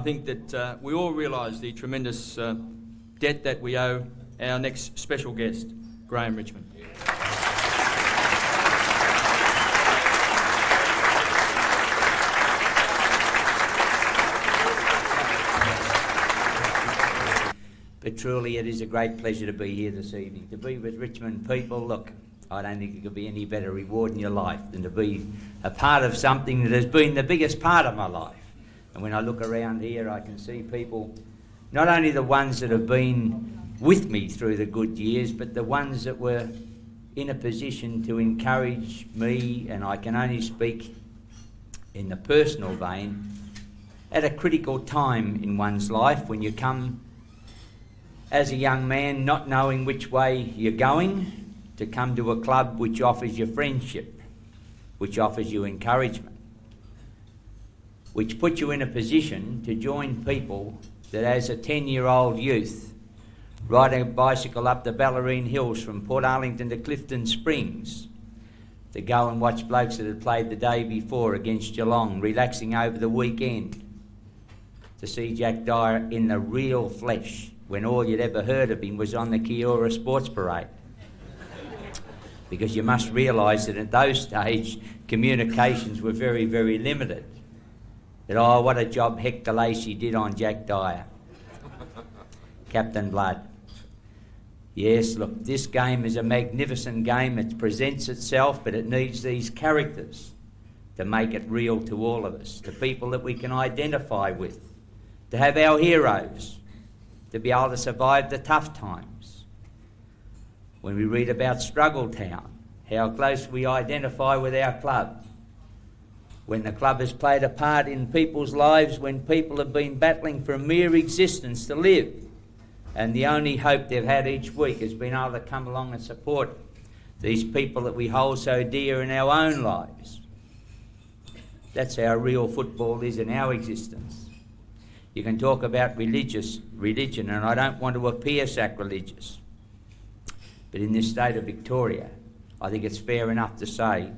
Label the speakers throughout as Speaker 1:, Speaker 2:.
Speaker 1: think that we all realise the tremendous debt that we owe our next special guest, Graeme Richmond.
Speaker 2: But truly it is a great pleasure to be here this evening, to be with Richmond people. Look, I don't think there could be any better reward in your life than to be a part of something that has been the biggest part of my life. And when I look around here, I can see people, not only the ones that have been with me through the good years, but the ones that were in a position to encourage me, and I can only speak in the personal vein, at a critical time in one's life when you come as a young man not knowing which way you're going, to come to a club which offers you friendship, which offers you encouragement, which puts you in a position to join people that as a 10-year-old youth, riding a bicycle up the Ballerine Hills from Port Arlington to Clifton Springs, to go and watch blokes that had played the day before against Geelong, relaxing over the weekend, to see Jack Dyer in the real flesh, when all you'd ever heard of him was on the Kiora Sports Parade. Because you must realise that at those stages, communications were very, very limited. That, oh, what a job Hector Lacey did on Jack Dyer. Captain Blood. Yes, look, this game is a magnificent game. It presents itself, but it needs these characters to make it real to all of us, to people that we can identify with, to have our heroes, to be able to survive the tough times. When we read about Struggle Town, how close we identify with our club. When the club has played a part in people's lives, when people have been battling for a mere existence to live, and the only hope they've had each week has been able to come along and support these people that we hold so dear in our own lives. That's how real football is in our existence. You can talk about religion, and I don't want to appear sacrilegious, but in this state of Victoria, I think it's fair enough to say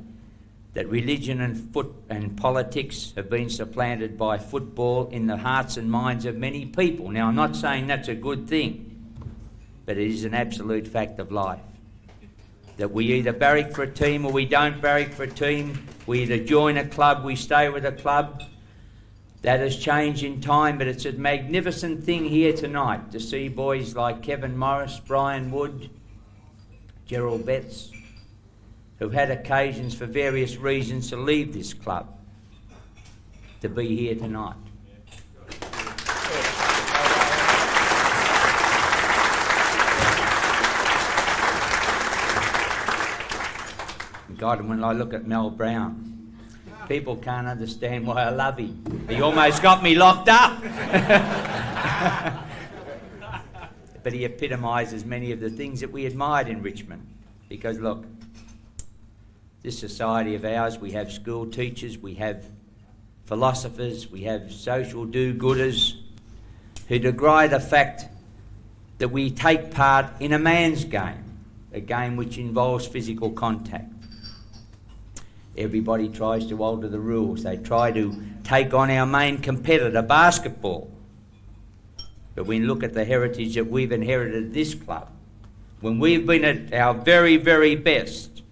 Speaker 2: that religion and politics have been supplanted by football in the hearts and minds of many people. Now, I'm not saying that's a good thing, but it is an absolute fact of life. That we either barrack for a team or we don't barrack for a team. We either join a club, we stay with a club. That has changed in time, but it's a magnificent thing here tonight to see boys like Kevin Morris, Brian Wood, Gerald Betts, who've had occasions for various reasons to leave this club, to be here tonight. God, when I look at Mel Brown, people can't understand why I love him. He almost got me locked up. But he epitomises many of the things that we admired in Richmond. Because look, this society of ours, we have school teachers, we have philosophers, we have social do-gooders who decry the fact that we take part in a man's game, a game which involves physical contact. Everybody tries to alter the rules. They try to take on our main competitor, basketball. But when you look at the heritage that we've inherited at this club, when we've been at our very, very best,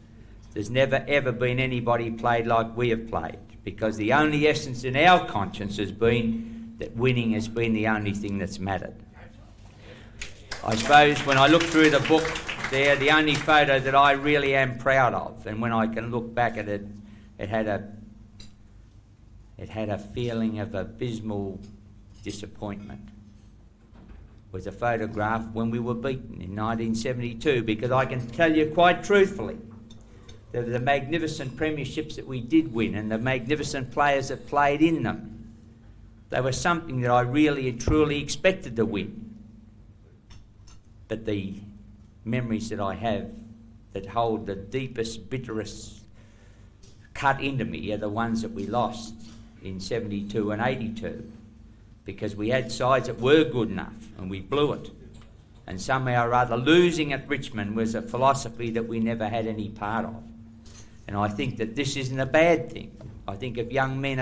Speaker 2: there's never ever been anybody played like we have played, because the only essence in our conscience has been that winning has been the only thing that's mattered. I suppose when I look through the book there, the only photo that I really am proud of, and when I can look back at it, it had a feeling of abysmal disappointment, was a photograph when we were beaten in 1972, because I can tell you quite truthfully that the magnificent premierships that we did win and the magnificent players that played in them, they were something that I really and truly expected to win. But the memories that I have that hold the deepest, bitterest cut into me are the ones that we lost in 72 and 82, because we had sides that were good enough and we blew it. And somehow or other, losing at Richmond was a philosophy that we never had any part of. And I think that this isn't a bad thing. I think if young men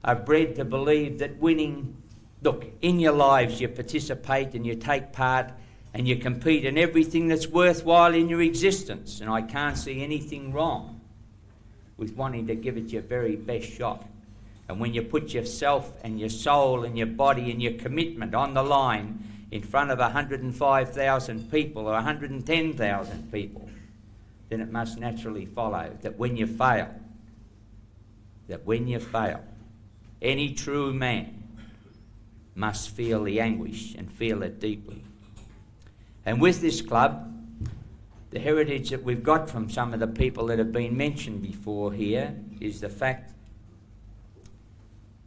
Speaker 2: are bred to believe that winning look, in your lives you participate and you take part and you compete in everything that's worthwhile in your existence. And I can't see anything wrong with wanting to give it your very best shot. And when you put yourself and your soul and your body and your commitment on the line in front of 105,000 people or 110,000 people, then it must naturally follow that when you fail, any true man must feel the anguish and feel it deeply. And with this club, the heritage that we've got from some of the people that have been mentioned before here is the fact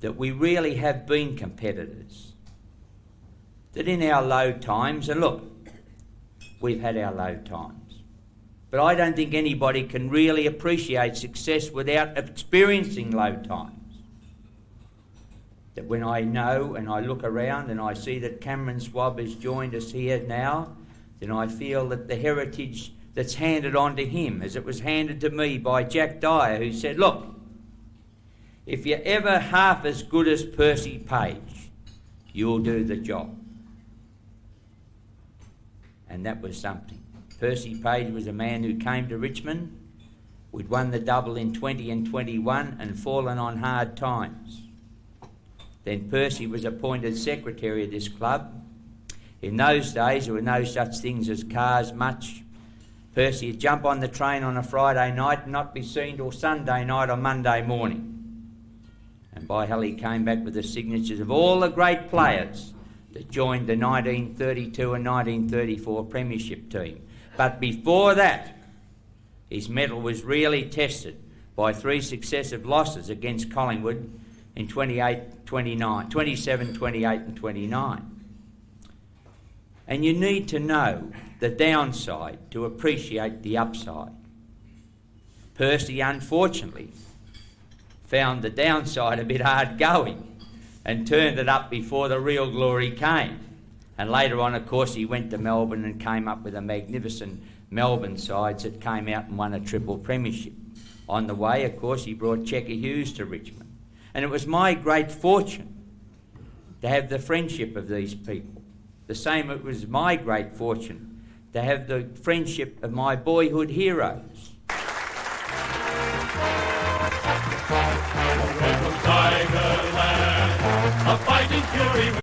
Speaker 2: that we really have been competitors. That in our low times, and look, we've had our low times, but I don't think anybody can really appreciate success without experiencing low times. That when I know and I look around and I see that Cameron Swab has joined us here now, then I feel that the heritage that's handed on to him, as it was handed to me by Jack Dyer, who said, look, if you're ever half as good as Percy Page, you'll do the job. And that was something. Percy Page was a man who came to Richmond. We'd won the double in 20 and 21 and fallen on hard times. Then Percy was appointed secretary of this club. In those days, there were no such things as cars much. Percy would jump on the train on a Friday night and not be seen till Sunday night or Monday morning. And by hell, he came back with the signatures of all the great players that joined the 1932 and 1934 premiership team. But before that, his mettle was really tested by 3 successive losses against Collingwood in 27, 28 and 29. And you need to know the downside to appreciate the upside. Percy, unfortunately, found the downside a bit hard going and turned it up before the real glory came. And later on, of course, he went to Melbourne and came up with a magnificent Melbourne sides that came out and won a triple premiership. On the way, of course, he brought Checker Hughes to Richmond. And it was my great fortune to have the friendship of these people. The same, it was my great fortune to have the friendship of my boyhood heroes.
Speaker 3: Tigerland, a fighting fury.